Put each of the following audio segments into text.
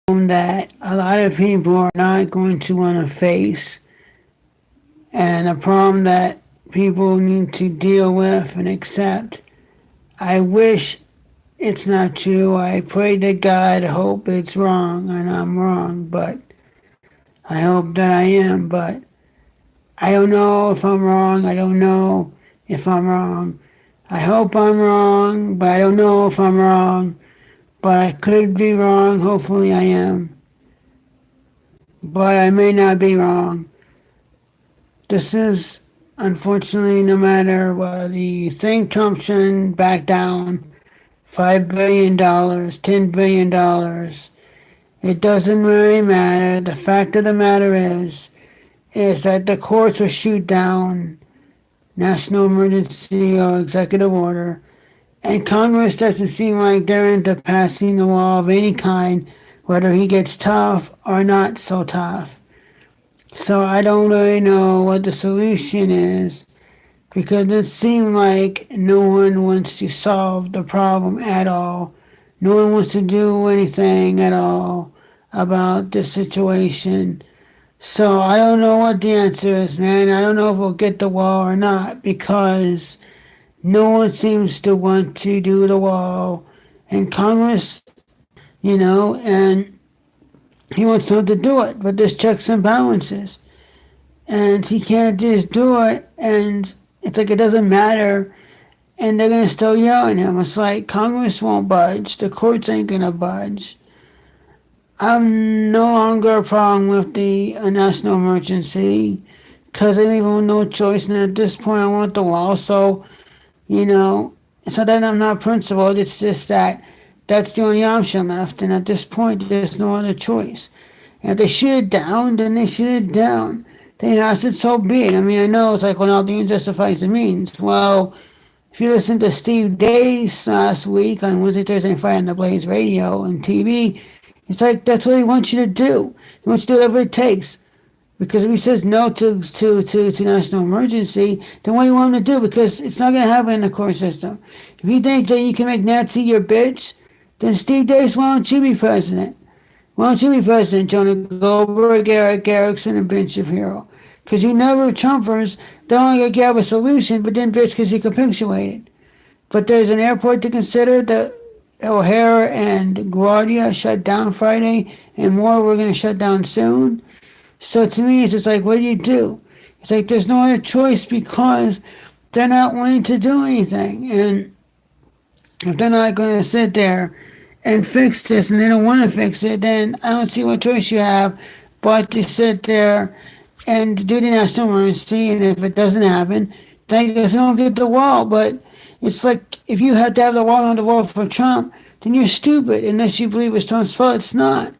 that a lot of people are not going to want to face, and a problem that people need to deal with and accept. I wish it's not true. I pray to God, hope it's wrong, and I'm wrong, but I hope that I am, but I don't know if I'm wrong. I don't know if I'm wrong. I hope I'm wrong, but I don't know if I'm wrong. But I could be wrong. Hopefully I am. But I may not be wrong. This is, unfortunately, no matter whether you think Trump shouldn't back down $5 billion, $10 billion, it doesn't really matter. The fact of the matter is that the courts will shoot down national emergency or executive order, and Congress doesn't seem like they're into passing a law of any kind, whether he gets tough or not so tough. So I don't really know what the solution is, because it seems like no one wants to solve the problem at all. No one wants to do anything at all about this situation. So I don't know what the answer is, man. I don't know if we'll get the wall or not, because no one seems to want to do the wall. And Congress, and he wants them to do it, but there's checks and balances. And he can't just do it, and it's like it doesn't matter, and they're going to still yell at him. It's like Congress won't budge, the courts ain't going to budge. I'm no longer a problem with the national emergency, because I leave them no choice, and at this point I want the wall. So, it's not that I'm not principled, it's just that that's the only option left, and at this point there's no other choice. And if they shoot it down, then they shoot it down. Then I said, so be it. I mean, I know it's like when all the end justifies the means. Well, if you listen to Steve Dace last week on Wednesday, Thursday, and Friday on the Blaze Radio and TV, it's like that's what he wants you to do. He wants you to do whatever it takes. Because if he says no to national emergency, then what do you want him to do? Because it's not going to happen in the court system. If you think that you can make Nancy your bitch, then Steve Dace, why don't you be president? Why don't you be president, Jonah Goldberg, Eric Erickson, and Ben Shapiro? Because you never Trumpers don't like you have a solution, but then bitch because you capitulated. But there's an airport to consider. The O'Hare and LaGuardia shut down Friday, and more we're going to shut down soon. So to me, it's just like, what do you do? It's like there's no other choice, because they're not willing to do anything. And if they're not going to sit there and fix this, and they don't want to fix it, then I don't see what choice you have but to sit there and do the national emergency. And if it doesn't happen, then I guess they don't get the wall. But it's like, if you have to have the wall on the wall for Trump, then you're stupid, unless you believe it's Trump's fault. It's not.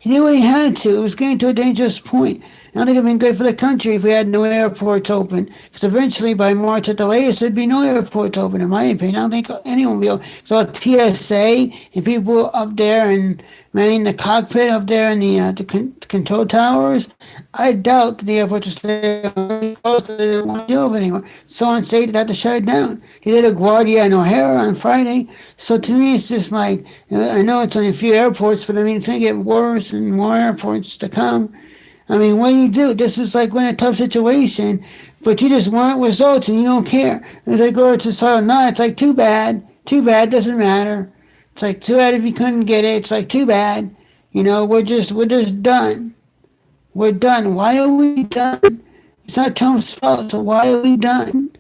He knew what he had to. It was getting to a dangerous point. I don't think it would have been good for the country if we had no airports open. Because eventually, by March at the latest, there'd be no airports open, in my opinion. I don't think anyone would be able. So TSA and people up there and manning the cockpit up there in the control towers, I doubt that the airports will stay closed. They didn't want to do it anymore. So unsafe, they had to shut it down. He did LaGuardia and O'Hare on Friday. So to me, it's just like, I know it's only a few airports, but I mean, it's going to get worse and more airports to come. I mean, what do you do? This is like when a tough situation, but you just want results and you don't care. As I go to start, no, it's like too bad, doesn't matter. It's like too bad if you couldn't get it. It's like too bad, we're just done. We're done. Why are we done? It's not Trump's fault. So why are we done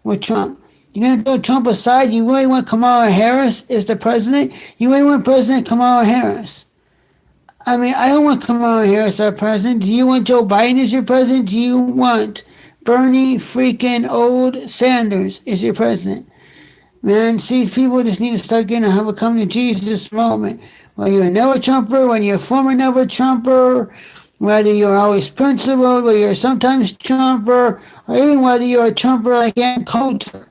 with Trump? You're gonna throw Trump aside. You really want Kamala Harris as the president? You really want President Kamala Harris? I mean, I don't want Kamala Harris as our president. Do you want Joe Biden as your president? Do you want Bernie freaking old Sanders as your president? Man, see, people just need to start getting have a come to Jesus moment. Whether you're a never Trumper, whether you're a former never Trumper, whether you're always principled, whether you're sometimes Trumper, or even whether you're a Trumper like Ann Coulter.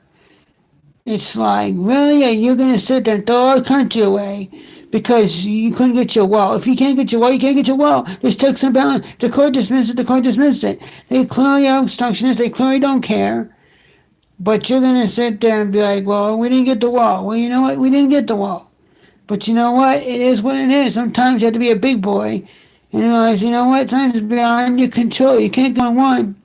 It's like, really? Are you going to sit there and throw our country away because you couldn't get your wall? If you can't get your wall, you can't get your wall. There's checks and balance. The court dismisses it. They clearly are obstructionists. They clearly don't care. But you're going to sit there and be like, well, we didn't get the wall. Well, you know what? We didn't get the wall. But you know what? It is what it is. Sometimes you have to be a big boy and realize, you know what? Sometimes it's beyond your control. You can't go on one.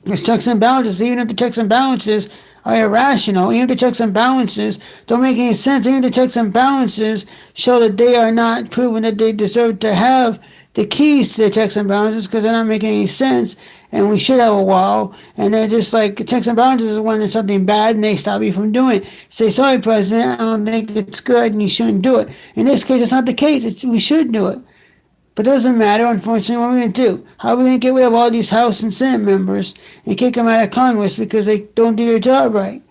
There's checks and balances, even if the checks and balances are irrational, even if the checks and balances don't make any sense, even if the checks and balances show that they are not proven that they deserve to have the keys to the checks and balances because they're not making any sense, and we should have a wall, and they're just like checks and balances is when there's something bad and they stop you from doing it. Say, sorry, President, I don't think it's good and you shouldn't do it. In this case, it's not the case. We should do it. But it doesn't matter, unfortunately, what are we going to do? How are we going to get rid of all these House and Senate members and kick them out of Congress because they don't do their job right?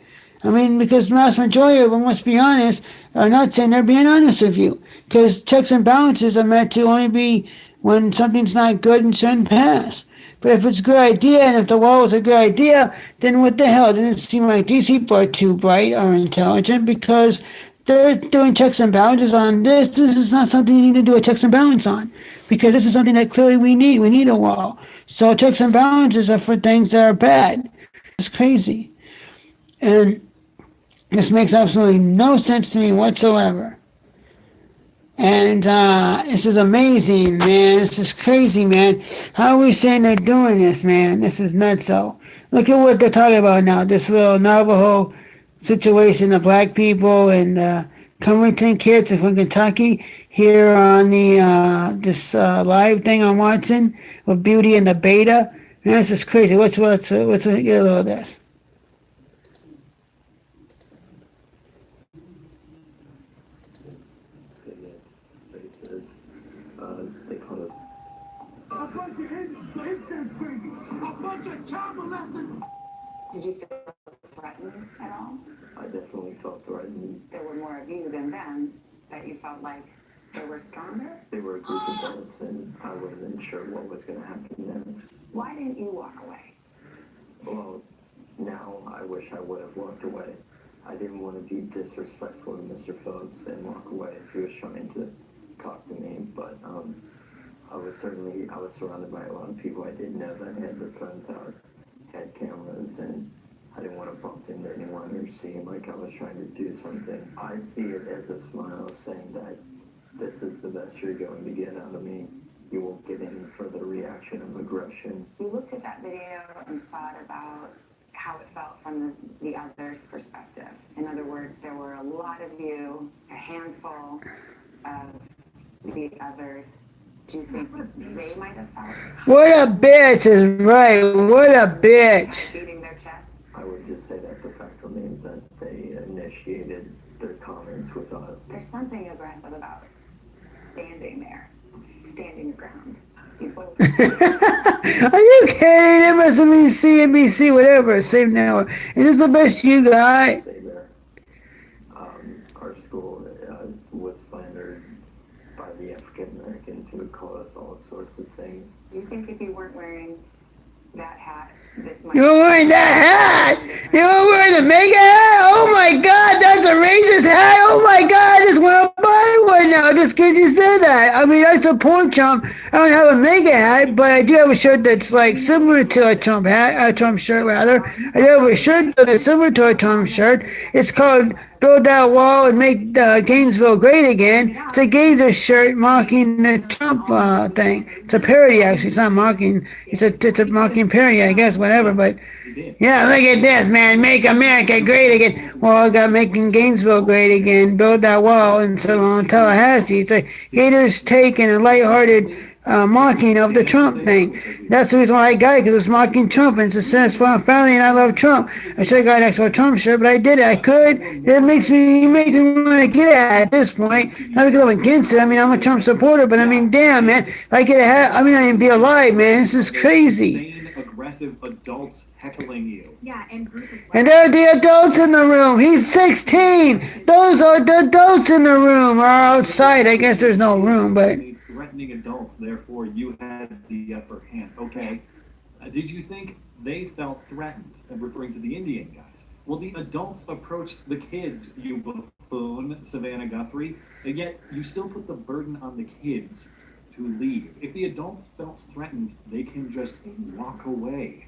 I mean, because the vast majority of them, let's be honest, are not saying they're being honest with you. Because checks and balances are meant to only be when something's not good and shouldn't pass. But if it's a good idea, and if the wall is a good idea, then what the hell? It doesn't seem like these people are too bright or intelligent because they're doing checks and balances on this. This is not something you need to do a checks and balance on because this is something that clearly we need. We need a wall. So checks and balances are for things that are bad. It's crazy. And this makes absolutely no sense to me whatsoever. And this is amazing, man. This is crazy, man. How are we saying they're doing this, man? This is nutso. Look at what they're talking about now. This little Navajo situation of black people and Covington kids from Kentucky here on the this live thing I'm watching with Beauty and the Beta. Man, this is crazy. What's get a little of this? They call us a bunch of incest baby, a bunch of child molesters. Did you feel threatened at all? I definitely felt threatened. There were more of you than them, that you felt like they were stronger? They were a group of adults, and I wasn't sure what was going to happen next. Why didn't you walk away? Well, now I wish I would have walked away. I didn't want to be disrespectful to Mr. Phillips and walk away if he was trying to talk to me, but I was surrounded by a lot of people I didn't know that had their phones out, had cameras, and I didn't want to bump into anyone or seem like I was trying to do something. I see it as a smile saying that this is the best you're going to get out of me. You won't get any further reaction of aggression. You looked at that video and thought about how it felt from the other's perspective. In other words, there were a lot of you, a handful of the others. Do you think they might have felt? What a bitch is right. What a bitch. Beating their chest? I would just say that the fact remains that they initiated their comments with us. There's something aggressive about standing there, standing your ground. You both. Are you kidding? MSNBC, NBC, whatever, same network. Is this the best you got? Stay there. Our school was slandered by the African Americans who would call us all sorts of things. Do you think if you weren't wearing that hat, this might... You're wearing that hat? You're wearing the mega hat? Oh my god, that's a racist hat! Oh my god, I just want to buy one now just because you said that. I mean, I support Trump. I don't have a mega hat, but I do have a shirt that's like similar to a Trump hat, a Trump shirt rather. I do have a shirt that's similar to a Trump shirt. It's called Build That Wall and Make Gainesville Great Again. It's a gator shirt mocking the Trump thing. It's a parody, actually. It's not mocking. It's a mocking parody, I guess, whatever. But yeah, look at this, man. Make America great again. Well, I got making Gainesville great again. Build that wall in Tallahassee. It's a Gators take and a lighthearted mocking of the Trump thing. That's the reason why I got it, because it's mocking Trump, and it's a sense for my family, and I love Trump. I should have got an extra Trump shirt, but I did it. I could. It makes me want to get it at this point. Not because I'm against it. I mean, I'm a Trump supporter, but I mean, damn, man. If I get a hat, I mean, I even be alive, man. This is crazy. Aggressive adults heckling you. Yeah, and there are the adults in the room. He's 16. Those are the adults in the room, or outside. I guess there's no room, but... These threatening adults, therefore you had the upper hand. Okay. Did you think they felt threatened? I'm referring to the Indian guys. Well, the adults approached the kids, you buffoon, Savannah Guthrie, and yet you still put the burden on the kids to leave. If the adults felt threatened, they can just walk away.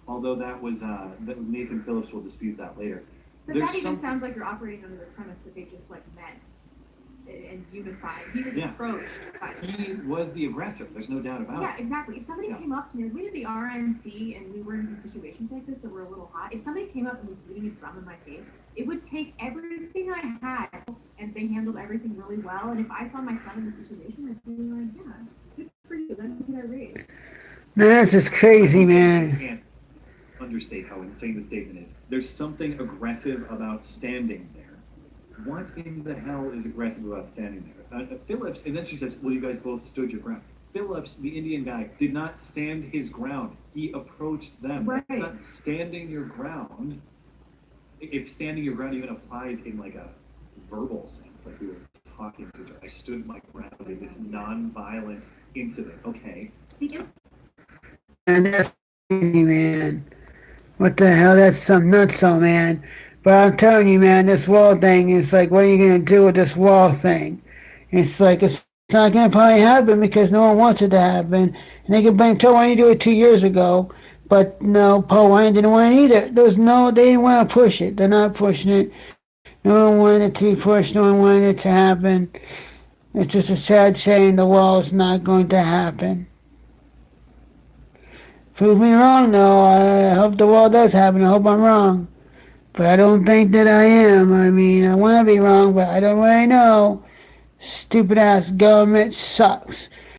Although that was, Nathan Phillips will dispute that later. But that even sounds like you're operating under the premise that they just like met and unified. He was Yeah. approached by He was the aggressor. There's no doubt about yeah, it. exactly. If somebody Yeah. came up to me, we did the RNC and we were in some situations like this that were a little hot. If somebody came up and was beating a drum in my face, it would take everything I had, and they handled everything really well. And if I saw my son in the situation, I'd be like, yeah, good for you. That's the kid I raised. Man, that's just crazy, I man. can't understate how insane the statement is. There's something aggressive about standing there. What in the hell is aggressive about standing there? Phillips, and then she says, well, you guys both stood your ground. Phillips, the Indian guy, did not stand his ground. He approached them. Right. That's not standing your ground. If standing your ground even applies in like a verbal sense, like we were talking to each other, I stood my ground in this non-violent incident. Okay. The And that's crazy, man. What the hell? That's some nutso, man. But I'm telling you, man, this wall thing is like, what are you gonna do with this wall thing? It's like it's not gonna probably happen because no one wants it to happen, and they can blame Joe Ryan to do it 2 years ago. But no, Paul Ryan didn't want it either. They didn't want to push it. They're not pushing it. No one wanted it to be pushed. No one wanted it to happen. It's just a sad shame the wall is not going to happen. Prove me wrong, though. I hope the wall does happen. I hope I'm wrong. But I don't think that I am. I mean, I want to be wrong, but I don't really know. Stupid ass government sucks.